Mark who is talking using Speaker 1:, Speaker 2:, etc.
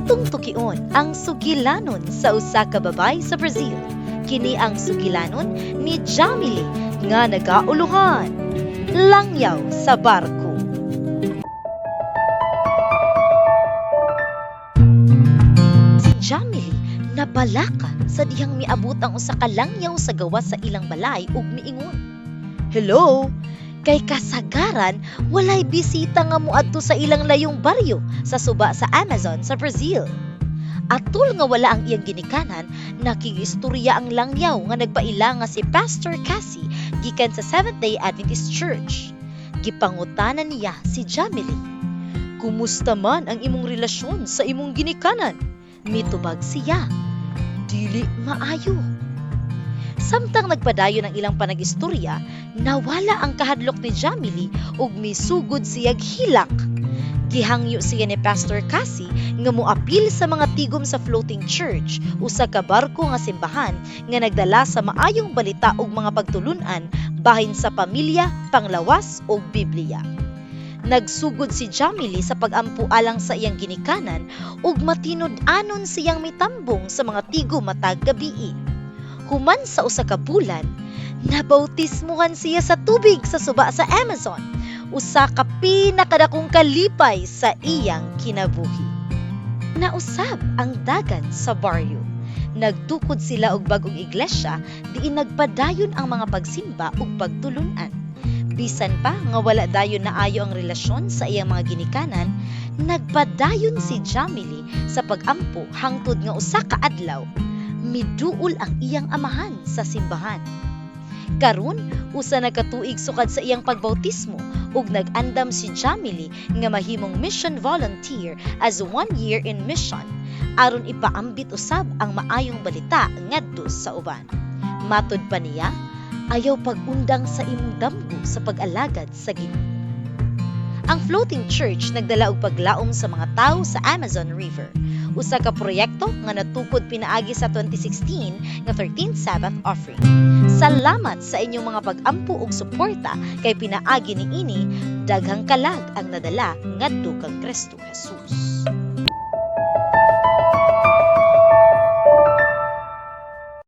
Speaker 1: Atong tukion ang sugilanon sa usa ka babay sa Brazil. Kini ang sugilanon ni Jamily nga nagauluhan. Langyaw sa barko. Si Jamily nabalaka sa dihang miabot ang usa ka langyaw sa gawas sa ilang balay ug miingon, "Hello, kay kasagaran walay bisita nga moadto sa ilang layong baryo sa suba sa Amazon sa Brazil." Atol nga wala ang iyang ginikanan, nakigistorya ang langyaw nga nagpaila nga si Pastor Cassie gikan sa Seventh-day Adventist Church. Gipangutanan niya si Jamily, "Kumusta man ang imong relasyon sa imong ginikanan?" Mitubag siya, "Dili maayo." Samtang nagpadayon ang ilang panag-istorya, nawala ang kahadlok ni Jamily ug misugod siyag hilak. Gihangyo siya ni Pastor Cassie nga moapil sa mga tigom sa floating church, usa ka barko nga simbahan nga nagdala sa maayong balita ug mga pagtulunan bahin sa pamilya, panglawas ug Biblia. Nagsugod si Jamily sa pag-ampo alang sa iyang ginikanan ug matinud-anon siyang mitambong sa mga tigom matag gabii. Human sa usa ka bulan, nabautismuhan siya sa tubig sa suba sa Amazon, usa ka pinakadakong kalipay sa iyang kinabuhi. Nausab ang dagan sa baryo. Nagtukod sila og bag-ong iglesia diin nagpadayon ang mga pagsimba ug pagtulunan. Bisan pa nga wala dayon naayo ang relasyon sa iyang mga ginikanan, nagpadayon si Jamily sa pag-ampo hangtod nga usa ka adlaw miduol ang iyang amahan sa simbahan. Karon, usa na katuig sukad sa iyang pagbautismo ug nag-andam si Jamily nga mahimong mission volunteer as 1 year in mission aron ipaambit usab ang maayong balita ngadto sa uban. Matud pa niya, ayaw pag-undang sa imong damgo sa pag-alagad sa Ginoo. Ang floating church nagdala og paglaom sa mga tawo sa Amazon River, usa ka proyekto nga natukod pinaagi sa 2016 nga 13th Sabbath offering. Salamat sa inyong mga pag-ampo ug suporta kay pinaagi niini daghang kalag ang nadala ngadto kang Kristo Jesus.